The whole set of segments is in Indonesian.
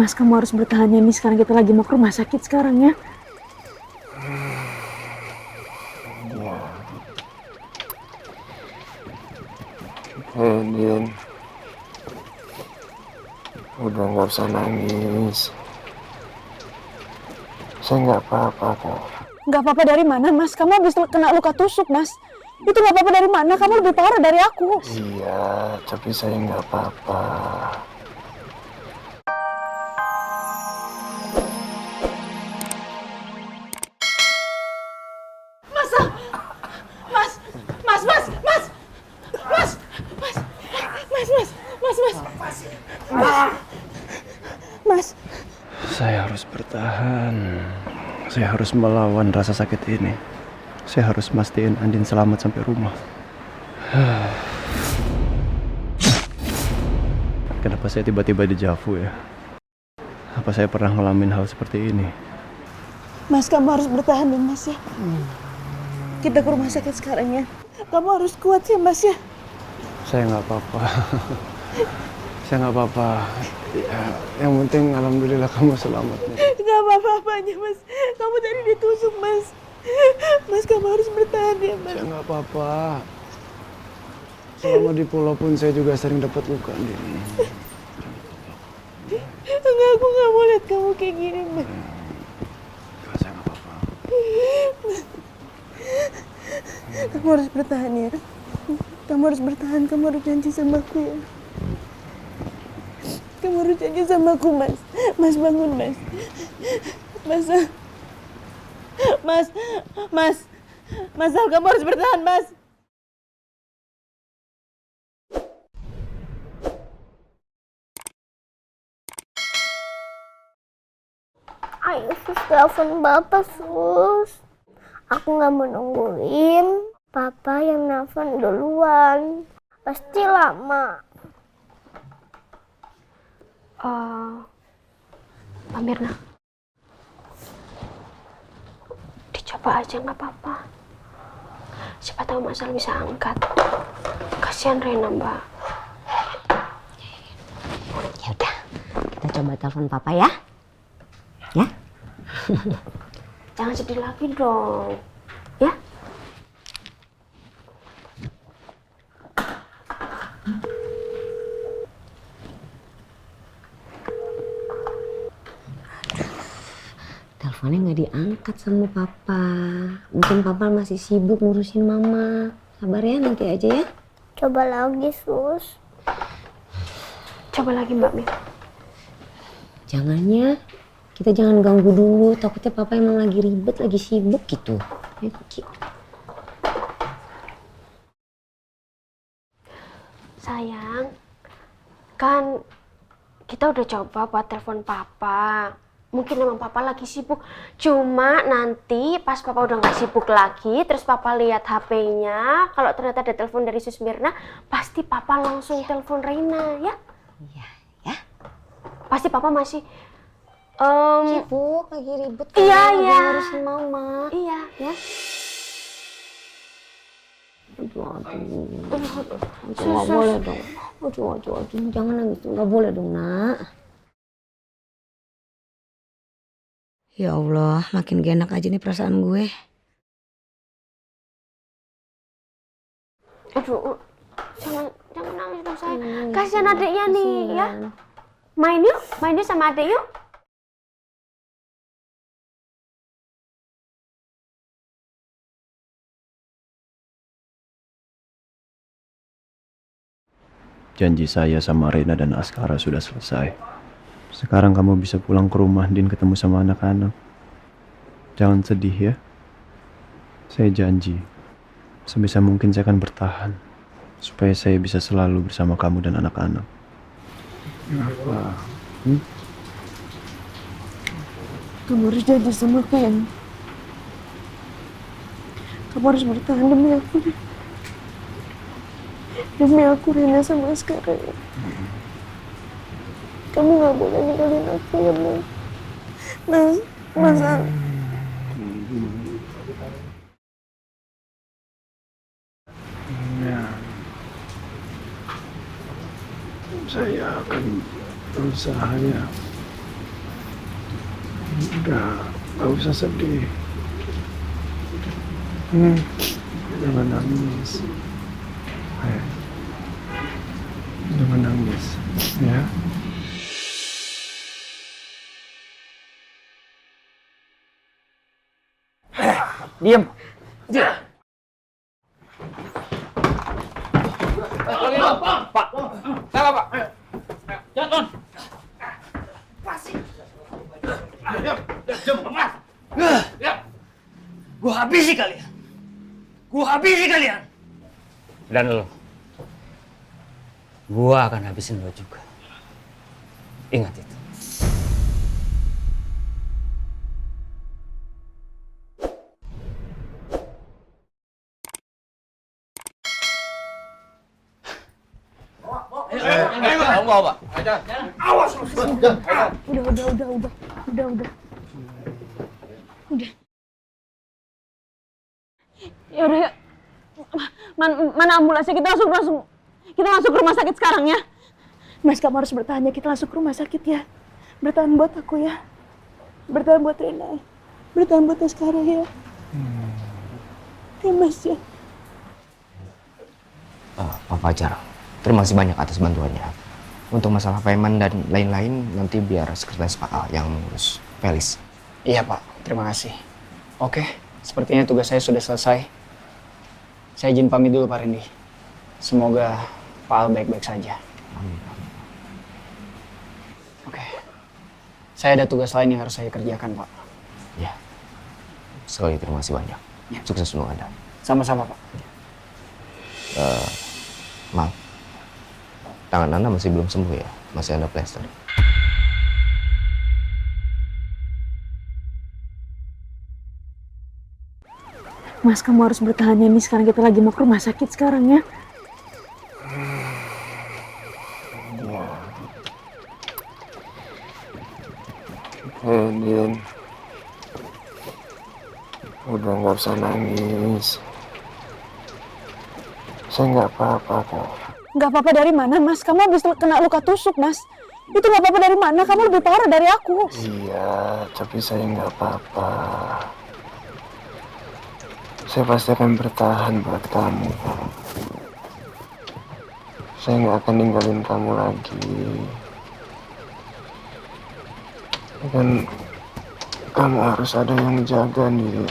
Mas, kamu harus bertahan ya nih. Sekarang kita lagi mau ke rumah sakit sekarang ya. Ya. Din, udah nggak usah nangis. Saya nggak apa-apa kok. Nggak apa-apa dari mana, Mas? Kamu habis kena luka tusuk, Mas. Itu nggak apa-apa dari mana? Kamu lebih parah dari aku. Iya, tapi saya nggak apa-apa. Mas, Mas, Mas, Mas, Mas, Mas, Mas, Mas, Mas. Saya harus bertahan. Saya harus melawan rasa sakit ini. Saya harus mastiin Andin selamat sampai rumah. Kenapa saya tiba-tiba dejavu ya? Apa saya pernah ngalamin hal seperti ini? Mas, kamu harus bertahan ya, Mas ya. Kita ke rumah sakit sekarang ya. Kamu harus kuat ya, Mas ya. Saya nggak apa-apa. Saya nggak apa-apa. Ya, yang penting alhamdulillah kamu selamat. Gak apa-apanya, Mas. Kamu tadi ditusuk, Mas. Mas, kamu harus bertahan ya, Mas. Saya nggak apa-apa. Selama di pulau pun saya juga sering dapat luka nih. Enggak, aku nggak mau lihat kamu kayak gini, Mas. Enggak, saya nggak apa-apa. Kamu harus bertahan ya. Kamu harus bertahan. Kamu harus janji sama aku ya. Kamu harus janji sama aku, Mas. Mas, bangun, Mas. Mas, Mas, Mas, Mas, kamu harus bertahan, Mas. Ayo sus, telepon Bapak sus. Aku nggak mau nungguin. Papa yang nelfon duluan. Pasti lama. Mbak Mirna, dicoba aja nggak apa-apa. Siapa tahu Mas Al bisa angkat. Kasihan Rena, Mbak. Ya udah, kita coba telepon papa ya. Ya? Jangan sedih lagi dong. Ya? Teleponnya nggak diangkat sama papa. Mungkin papa masih sibuk ngurusin mama. Sabar ya, nanti aja ya. Coba lagi sus. Coba lagi Mbak Mir. Jangannya, kita jangan ganggu dulu. Takutnya papa emang lagi ribet, lagi sibuk gitu. Ya, Ki. Sayang, kan kita udah coba buat telepon papa. Mungkin emang papa lagi sibuk. Cuma nanti pas papa udah nggak sibuk lagi, terus papa lihat HP-nya, kalau ternyata ada telepon dari Sus Mirna, pasti papa langsung telepon Reina, ya? Iya, ya. Pasti papa masih Sibuk, lagi ribet. Iya, lagi iya. ngurusin mama. iya, ya. Aduh, nggak boleh dong. Aduh, jangan nangis, nggak boleh dong, nak. Ya Allah, makin gak enak aja nih perasaan gue. Aduh, jangan nangis dong sayang. Kasihan adiknya nih, ya. Main yuk sama adik yuk. Janji saya sama Rena dan Askara sudah selesai. Sekarang kamu bisa pulang ke rumah dan ketemu sama anak-anak. Jangan sedih ya. Saya janji, sebisa mungkin saya akan bertahan. Supaya saya bisa selalu bersama kamu dan anak-anak. Kenapa? Kamu harus janji sama aku ya. Kamu harus bertahan demi aku. Demi aku, Rena sama sekarang. Kamu gak boleh ninggalin aku ya, Mas. Mas Al. Ya. Saya akan berusaha ya Udah, gak usah sedih. Jangan nangis. Ayo. Jangan nangis, ya. Diam. Gua habisi kalian. Gua habisi kalian. Dan lo. Gua akan habisin lo juga. Ingat itu. Kamu mau apa? Awas lu. Udah. Ya udah ya. Mana ambulansnya? Kita langsung ke rumah sakit sekarang ya. Mas, kamu harus bertahan ya. Kita langsung ke rumah sakit ya. Bertahan buat aku ya. Bertahan buat Rena. Bertahan buat Askara ya. Ya Mas ya. Pak Fajar, terima kasih banyak atas bantuannya. Untuk masalah payment dan lain-lain nanti biar sekretaris Pak Al yang mengurus. Felis. Iya Pak, terima kasih. Oke, sepertinya tugas saya sudah selesai. Saya izin pamit dulu Pak Randy. Semoga Pak Al baik-baik saja. Amin. Oke, saya ada tugas lain yang harus saya kerjakan Pak. Ya, sekali terima kasih banyak. Ya. Sukses untuk Anda. Sama-sama Pak. Maaf, tangan Anda masih belum sembuh ya? Masih ada plester. Mas, kamu harus bertahan ya. Ini sekarang kita lagi mau ke rumah sakit sekarang ya. Din, udah nggak usah nangis. Saya nggak apa-apa kok. Nggak apa-apa dari mana, Mas? Kamu habis kena luka tusuk, Mas. Itu nggak apa-apa dari mana? Kamu lebih parah dari aku. Iya, tapi saya nggak apa-apa. Saya pasti akan bertahan buat kamu. Saya nggak akan ninggalin kamu lagi. Dan kamu harus ada yang jaga nih.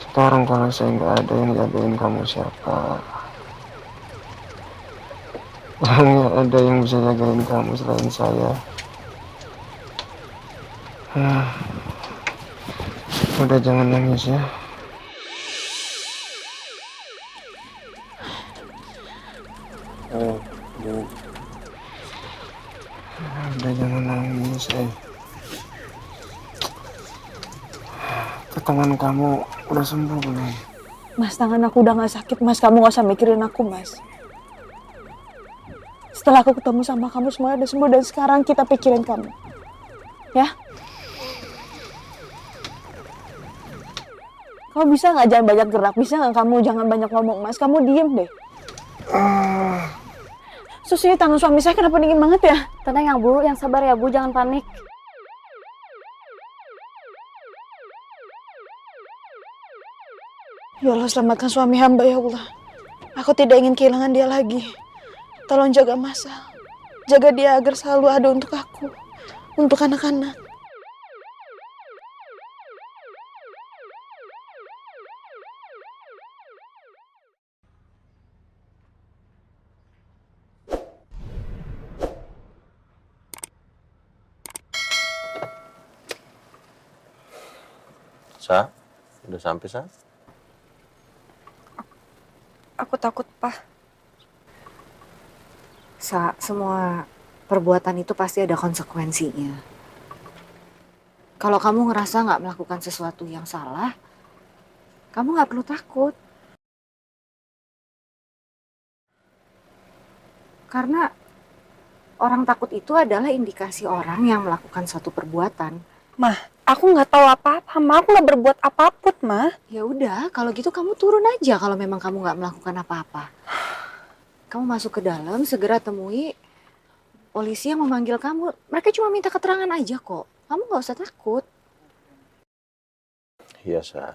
Sekarang kalau saya nggak ada yang jagain kamu, siapa? Nggak ada yang bisa jagain kamu selain saya. Udah jangan nangis ya. Udah jangan nangis, Tangan kamu udah sembuh belum? Mas, tangan aku udah nggak sakit, Mas. Kamu nggak usah mikirin aku, Mas. Setelah aku ketemu sama kamu, semua udah sembuh. Dan sekarang kita pikirin kamu. Ya? Kamu bisa nggak jangan banyak gerak? Bisa nggak kamu jangan banyak ngomong, Mas? Kamu diem deh. Sus, ini tangan suami saya kenapa dingin banget ya? Tenang ya Bu, yang sabar ya Bu, jangan panik. Ya Allah, selamatkan suami hamba ya Allah. Aku tidak ingin kehilangan dia lagi. Tolong jaga Masal. Jaga dia agar selalu ada untuk aku. Untuk anak-anak. Sa, udah sampai, Sa? Aku takut, Pak. Semua perbuatan itu pasti ada konsekuensinya. Kalau kamu ngerasa nggak melakukan sesuatu yang salah, kamu nggak perlu takut. Karena orang takut itu adalah indikasi orang yang melakukan suatu perbuatan. Mah, aku nggak tahu apa-apa, Ma. Aku nggak berbuat apapun, Ma. Ya udah, kalau gitu kamu turun aja kalau memang kamu nggak melakukan apa-apa. Kamu masuk ke dalam, segera temui polisi yang memanggil kamu. Mereka cuma minta keterangan aja kok. Kamu nggak usah takut. Iya, Sa.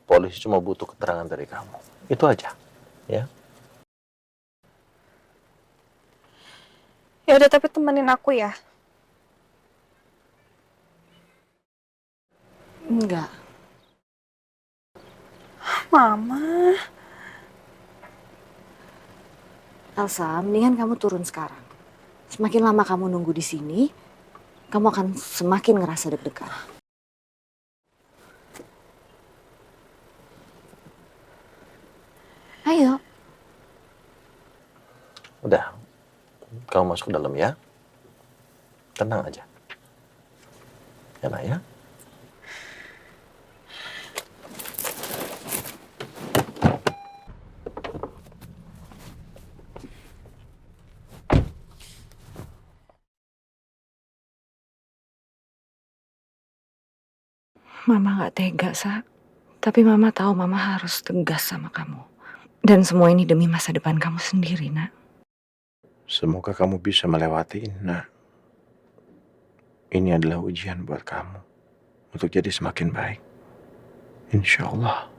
Polisi cuma butuh keterangan dari kamu. Itu aja. Ya. Ya udah, tapi temenin aku ya. Enggak. Mama. Elsa, mendingan kamu turun sekarang. Semakin lama kamu nunggu di sini, kamu akan semakin ngerasa deg-degan. Ayo. Udah. Kamu masuk ke dalam ya. Tenang aja. Ya, Nak, ya. Mama gak tega, Sa. Tapi Mama tahu Mama harus tegas sama kamu. Dan semua ini demi masa depan kamu sendiri, Nak. Semoga kamu bisa melewati ini, Nak. Ini adalah ujian buat kamu. Untuk jadi semakin baik. Insya Allah.